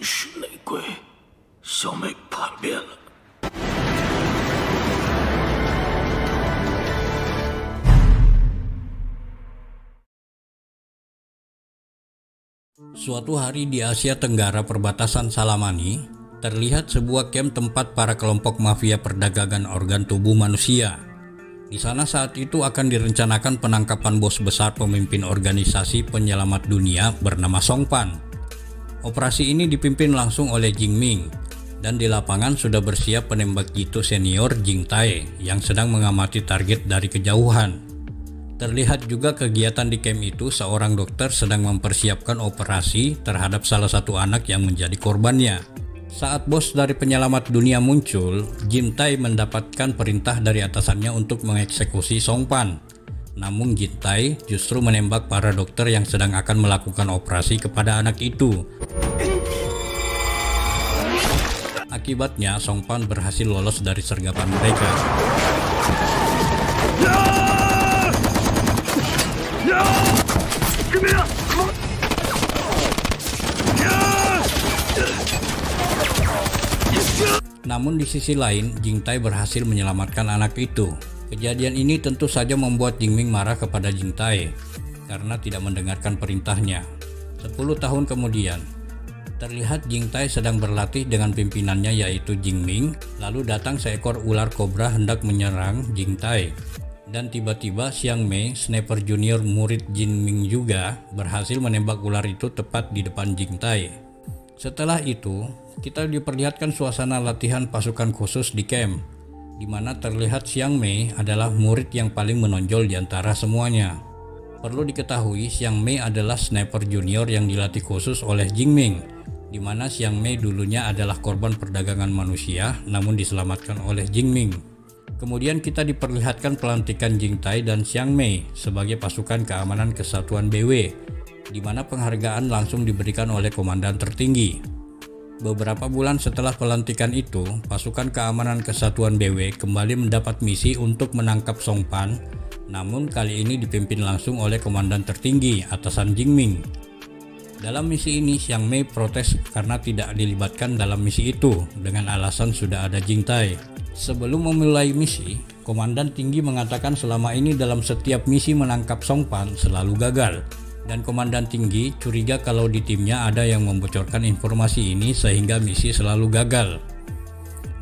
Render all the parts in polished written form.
世内鬼，小妹叛变了。 Suatu hari di Asia Tenggara perbatasan Salamani, terlihat sebuah camp tempat para kelompok mafia perdagangan organ tubuh manusia. Di sana saat itu akan direncanakan penangkapan bos besar pemimpin organisasi penyelamat dunia bernama Song Pan. Operasi ini dipimpin langsung oleh Jing Ming, dan di lapangan sudah bersiap penembak jitu senior Jing Tai yang sedang mengamati target dari kejauhan. Terlihat juga kegiatan di camp itu seorang dokter sedang mempersiapkan operasi terhadap salah satu anak yang menjadi korbannya. Saat bos dari penyelamat dunia muncul, Jing Tai mendapatkan perintah dari atasannya untuk mengeksekusi Song Pan. Namun Jing Tai justru menembak para dokter yang sedang akan melakukan operasi kepada anak itu. Akibatnya Song Pan berhasil lolos dari sergapan mereka. Namun di sisi lain, Jing Tai berhasil menyelamatkan anak itu. Kejadian ini tentu saja membuat Jing Ming marah kepada Jing Tai karena tidak mendengarkan perintahnya. 10 tahun kemudian, terlihat Jing Tai sedang berlatih dengan pimpinannya yaitu Jing Ming, lalu datang seekor ular kobra hendak menyerang Jing Tai. Dan tiba-tiba Xiang Mei, sniper junior murid Jing Ming juga, berhasil menembak ular itu tepat di depan Jing Tai. Setelah itu, kita diperlihatkan suasana latihan pasukan khusus di camp, di mana terlihat Xiang Mei adalah murid yang paling menonjol di antara semuanya. Perlu diketahui, Xiang Mei adalah sniper junior yang dilatih khusus oleh Jing Ming, di mana Xiang Mei dulunya adalah korban perdagangan manusia, namun diselamatkan oleh Jing Ming. Kemudian kita diperlihatkan pelantikan Jing Tai dan Xiang Mei sebagai pasukan keamanan kesatuan BW, di mana penghargaan langsung diberikan oleh komandan tertinggi. Beberapa bulan setelah pelantikan itu, pasukan keamanan kesatuan BW kembali mendapat misi untuk menangkap Song Pan, namun kali ini dipimpin langsung oleh komandan tertinggi, atasan Jing Ming. Dalam misi ini, Xiang Mei protes karena tidak dilibatkan dalam misi itu dengan alasan sudah ada Jing Tai. Sebelum memulai misi, komandan tinggi mengatakan selama ini dalam setiap misi menangkap Song Pan selalu gagal, dan komandan tinggi curiga kalau di timnya ada yang membocorkan informasi ini sehingga misi selalu gagal.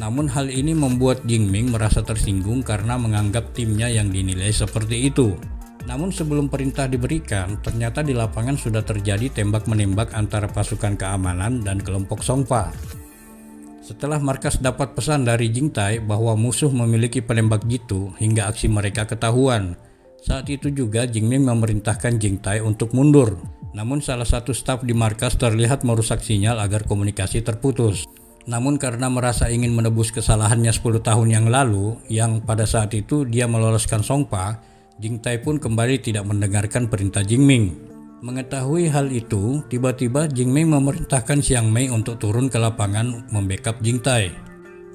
Namun hal ini membuat Jing Ming merasa tersinggung karena menganggap timnya yang dinilai seperti itu. Namun sebelum perintah diberikan, ternyata di lapangan sudah terjadi tembak-menembak antara pasukan keamanan dan kelompok Song Pan. Setelah markas dapat pesan dari Jing Tai bahwa musuh memiliki penembak jitu hingga aksi mereka ketahuan. Saat itu juga Jing Ming memerintahkan Jing Tai untuk mundur. Namun salah satu staf di markas terlihat merusak sinyal agar komunikasi terputus. Namun karena merasa ingin menebus kesalahannya 10 tahun yang lalu, yang pada saat itu dia meloloskan Song Pa, Jing Tai pun kembali tidak mendengarkan perintah Jing Ming. Mengetahui hal itu, tiba-tiba Jing Ming memerintahkan Xiang Mei untuk turun ke lapangan membackup Jing Tai.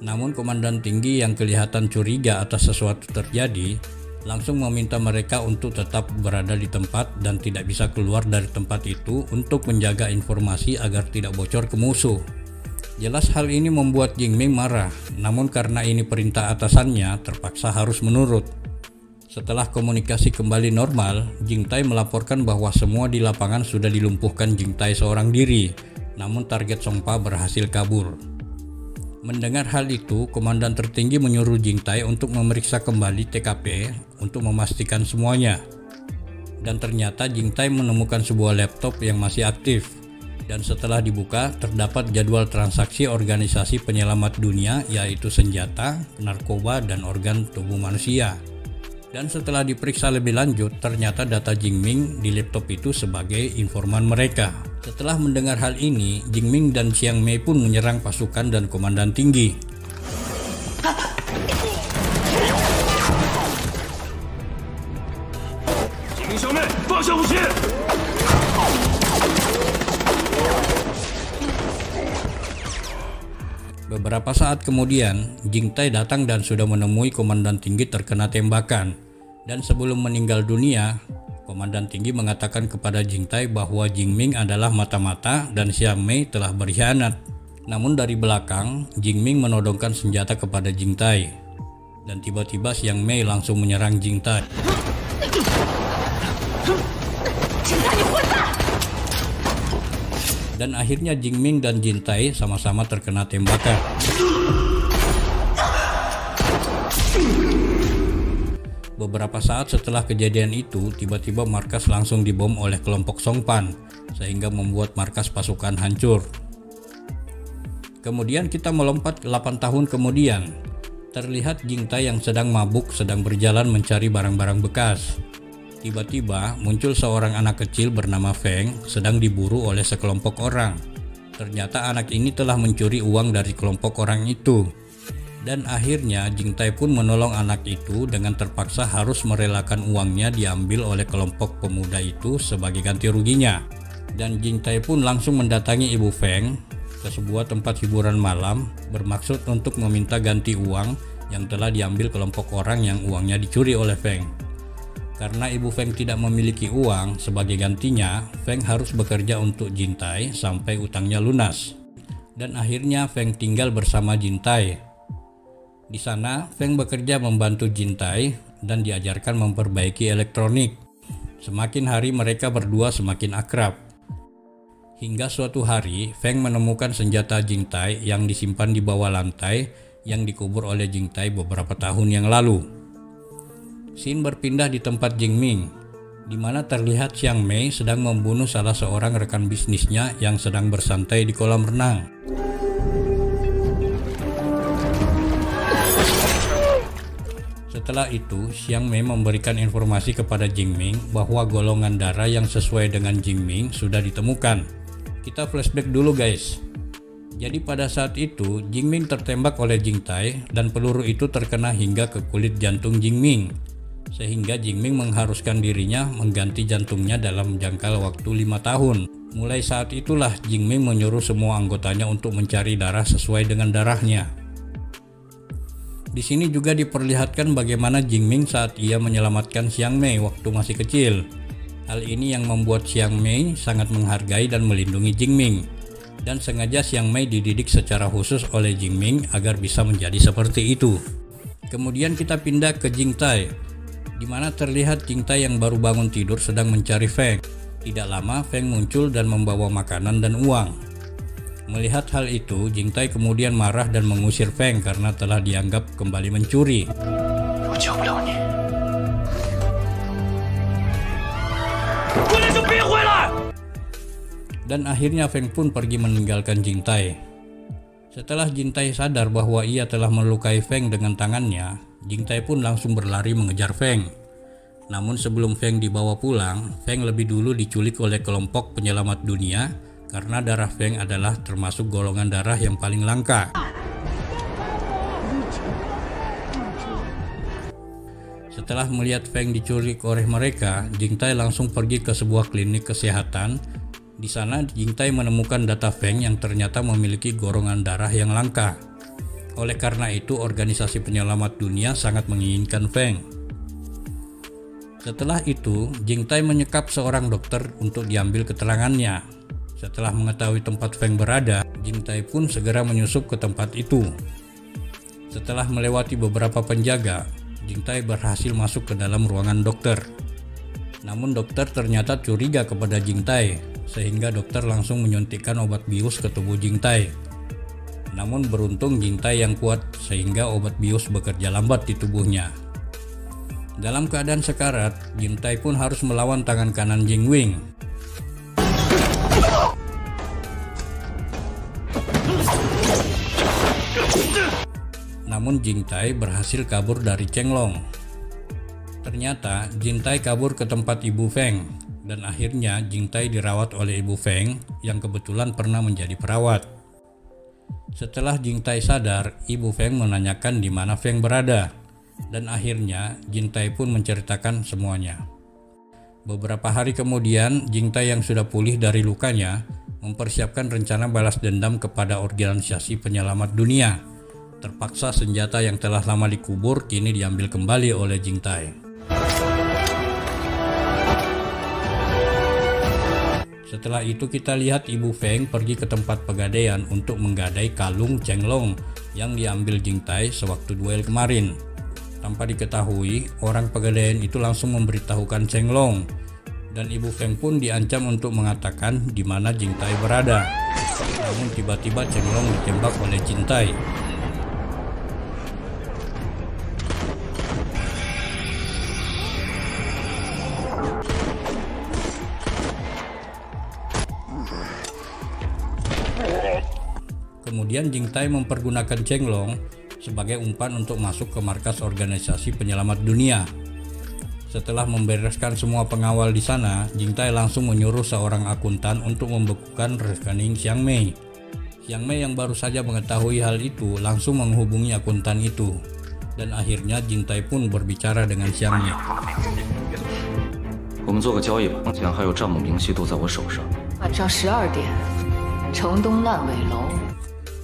Namun komandan tinggi yang kelihatan curiga atas sesuatu terjadi, langsung meminta mereka untuk tetap berada di tempat dan tidak bisa keluar dari tempat itu untuk menjaga informasi agar tidak bocor ke musuh. Jelas hal ini membuat Jing Ming marah, namun karena ini perintah atasannya, terpaksa harus menurut. Setelah komunikasi kembali normal, Jing Tai melaporkan bahwa semua di lapangan sudah dilumpuhkan Jing Tai seorang diri, namun target Song Pa berhasil kabur. Mendengar hal itu, komandan tertinggi menyuruh Jing Tai untuk memeriksa kembali TKP untuk memastikan semuanya. Dan ternyata Jing Tai menemukan sebuah laptop yang masih aktif. Dan setelah dibuka, terdapat jadwal transaksi organisasi penyelamat dunia yaitu senjata, narkoba, dan organ tubuh manusia. Dan setelah diperiksa lebih lanjut, ternyata data Jing Ming di laptop itu sebagai informan mereka. Setelah mendengar hal ini, Jing Ming dan Xiang Mei pun menyerang pasukan dan komandan tinggi. Beberapa saat kemudian, Jing Tai datang dan sudah menemui komandan tinggi terkena tembakan. Dan sebelum meninggal dunia, Komandan tinggi mengatakan kepada Jing Tai bahwa Jing Ming adalah mata-mata dan Xiang Mei telah berkhianat. Namun dari belakang, Jing Ming menodongkan senjata kepada Jing Tai. Dan tiba-tiba Xiang Mei langsung menyerang Jing Tai. Dan akhirnya Jing Ming dan Jing Tai sama-sama terkena tembakan. Beberapa saat setelah kejadian itu, tiba-tiba markas langsung dibom oleh kelompok Songpan, sehingga membuat markas pasukan hancur. Kemudian kita melompat 8 tahun kemudian. Terlihat Jing Tai yang sedang mabuk sedang berjalan mencari barang-barang bekas. Tiba-tiba muncul seorang anak kecil bernama Feng sedang diburu oleh sekelompok orang. Ternyata anak ini telah mencuri uang dari kelompok orang itu. Dan akhirnya Jing Tai pun menolong anak itu dengan terpaksa harus merelakan uangnya diambil oleh kelompok pemuda itu sebagai ganti ruginya. Dan Jing Tai pun langsung mendatangi Ibu Feng ke sebuah tempat hiburan malam bermaksud untuk meminta ganti uang yang telah diambil kelompok orang yang uangnya dicuri oleh Feng. Karena Ibu Feng tidak memiliki uang sebagai gantinya, Feng harus bekerja untuk Jing Tai sampai utangnya lunas. Dan akhirnya Feng tinggal bersama Jing Tai. Di sana, Feng bekerja membantu Jing Tai dan diajarkan memperbaiki elektronik. Semakin hari mereka berdua semakin akrab. Hingga suatu hari, Feng menemukan senjata Jing Tai yang disimpan di bawah lantai yang dikubur oleh Jing Tai beberapa tahun yang lalu. Scene berpindah di tempat Jing Ming, di mana terlihat Xiang Mei sedang membunuh salah seorang rekan bisnisnya yang sedang bersantai di kolam renang. Setelah itu, Xiang Mei memberikan informasi kepada Jing Ming bahwa golongan darah yang sesuai dengan Jing Ming sudah ditemukan. Kita flashback dulu guys. Jadi pada saat itu, Jing Ming tertembak oleh Jing Tai dan peluru itu terkena hingga ke kulit jantung Jing Ming. Sehingga Jing Ming mengharuskan dirinya mengganti jantungnya dalam jangka waktu 5 tahun. Mulai saat itulah Jing Ming menyuruh semua anggotanya untuk mencari darah sesuai dengan darahnya. Di sini juga diperlihatkan bagaimana Jing Ming saat ia menyelamatkan Xiang Mei waktu masih kecil. Hal ini yang membuat Xiang Mei sangat menghargai dan melindungi Jing Ming. Dan sengaja Xiang Mei dididik secara khusus oleh Jing Ming agar bisa menjadi seperti itu. Kemudian kita pindah ke Jing Tai, di mana terlihat Jing Tai yang baru bangun tidur sedang mencari Feng. Tidak lama Feng muncul dan membawa makanan dan uang. Melihat hal itu, Jing Tai kemudian marah dan mengusir Feng karena telah dianggap kembali mencuri. Dan akhirnya Feng pun pergi meninggalkan Jing Tai. Setelah Jing Tai sadar bahwa ia telah melukai Feng dengan tangannya, Jing Tai pun langsung berlari mengejar Feng. Namun sebelum Feng dibawa pulang, Feng lebih dulu diculik oleh kelompok penyelamat dunia karena darah Feng adalah termasuk golongan darah yang paling langka. Setelah melihat Feng diculik oleh mereka, Jing Tai langsung pergi ke sebuah klinik kesehatan. Di sana Jing Tai menemukan data Feng yang ternyata memiliki golongan darah yang langka. Oleh karena itu, organisasi penyelamat dunia sangat menginginkan Feng. Setelah itu, Jing Tai menyekap seorang dokter untuk diambil keterangannya. Setelah mengetahui tempat Feng berada, Jing Tai pun segera menyusup ke tempat itu. Setelah melewati beberapa penjaga, Jing Tai berhasil masuk ke dalam ruangan dokter. Namun dokter ternyata curiga kepada Jing Tai, sehingga dokter langsung menyuntikkan obat bius ke tubuh Jing Tai. Namun beruntung Jing Tai yang kuat sehingga obat bius bekerja lambat di tubuhnya. Dalam keadaan sekarat, Jing Tai pun harus melawan tangan kanan Jing Wing. Namun Jing Tai berhasil kabur dari Cheng Long. Ternyata Jing Tai kabur ke tempat Ibu Feng, dan akhirnya Jing Tai dirawat oleh Ibu Feng yang kebetulan pernah menjadi perawat. Setelah Jing Tai sadar, Ibu Feng menanyakan di mana Feng berada, dan akhirnya Jing Tai pun menceritakan semuanya. Beberapa hari kemudian, Jing Tai yang sudah pulih dari lukanya mempersiapkan rencana balas dendam kepada organisasi penyelamat dunia. Terpaksa senjata yang telah lama dikubur kini diambil kembali oleh Jing Tai. Setelah itu kita lihat Ibu Feng pergi ke tempat pegadaian untuk menggadai kalung Chenglong yang diambil Jing Tai sewaktu duel kemarin. Tanpa diketahui, orang pegadaian itu langsung memberitahukan Chenglong, dan Ibu Feng pun diancam untuk mengatakan di mana Jing Tai berada. Namun tiba-tiba Chenglong ditembak oleh Jing Tai. Kemudian Jing Tai mempergunakan Chenglong sebagai umpan untuk masuk ke markas organisasi penyelamat dunia. Setelah membereskan semua pengawal di sana, Jing Tai langsung menyuruh seorang akuntan untuk membekukan rekening Xiang Mei. Xiang Mei yang baru saja mengetahui hal itu langsung menghubungi akuntan itu, dan akhirnya Jing Tai pun berbicara dengan Xiang Mei. 我们做个交易吧，钱还有账目明细都在我手上。晚上12点，城东烂尾楼。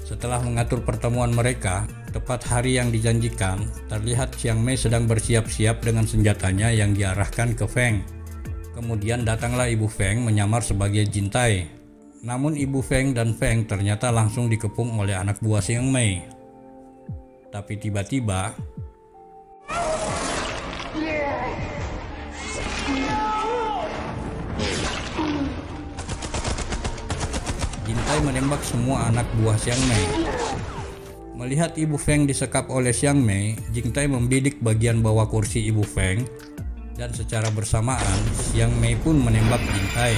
Setelah mengatur pertemuan mereka, tepat hari yang dijanjikan, terlihat Xiang Mei sedang bersiap-siap dengan senjatanya yang diarahkan ke Feng. Kemudian datanglah Ibu Feng menyamar sebagai Jing Tai. Namun Ibu Feng dan Feng ternyata langsung dikepung oleh anak buah Xiang Mei. Tapi tiba-tiba, Jing Tai menembak semua anak buah Xiang Mei. Melihat Ibu Feng disekap oleh Xiang Mei, Jing Tai membidik bagian bawah kursi Ibu Feng, dan secara bersamaan Xiang Mei pun menembak Jing Tai.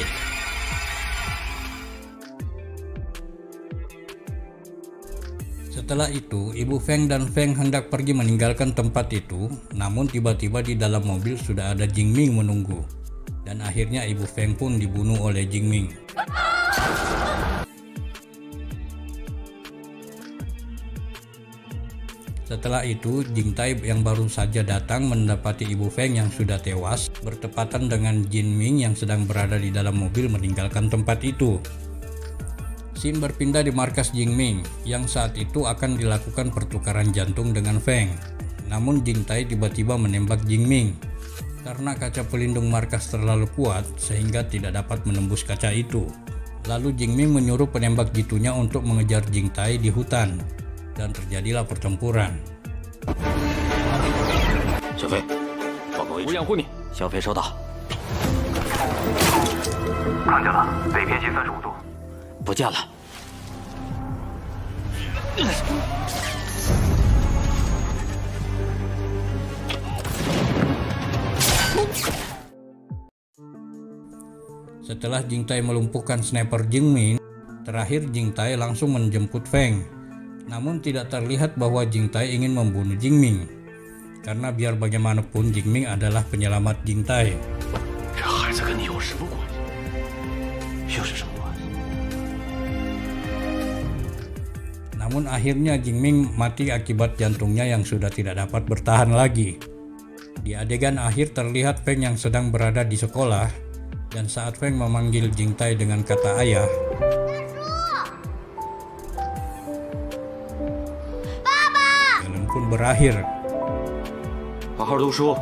Setelah itu, Ibu Feng dan Feng hendak pergi meninggalkan tempat itu, namun tiba-tiba di dalam mobil sudah ada Jing Ming menunggu, dan akhirnya Ibu Feng pun dibunuh oleh Jing Ming. Setelah itu, Jing Tai yang baru saja datang mendapati Ibu Feng yang sudah tewas, bertepatan dengan Jin Ming yang sedang berada di dalam mobil meninggalkan tempat itu. Scene berpindah di markas Jing Ming, yang saat itu akan dilakukan pertukaran jantung dengan Feng. Namun Jing Tai tiba-tiba menembak Jing Ming, karena kaca pelindung markas terlalu kuat sehingga tidak dapat menembus kaca itu. Lalu Jing Ming menyuruh penembak jitunya untuk mengejar Jing Tai di hutan. Dan terjadilah pertempuran. 小飞，报告位置。无恙会面，小飞收到。看见了，北偏西35度。不见了。Setelah Jing Tai melumpuhkan sniper Jing Ming, terakhir Jing Tai langsung menjemput Feng. Namun tidak terlihat bahwa Jing Tai ingin membunuh Jing Ming, karena biar bagaimanapun Jing Ming adalah penyelamat Jing Tai. 这孩子跟你有什么关系？又是什么关系？ Namun akhirnya Jing Ming mati akibat jantungnya yang sudah tidak dapat bertahan lagi. Di adegan akhir terlihat Feng yang sedang berada di sekolah, dan saat Feng memanggil Jing Tai dengan kata ayah, film pun berakhir. 好好读书，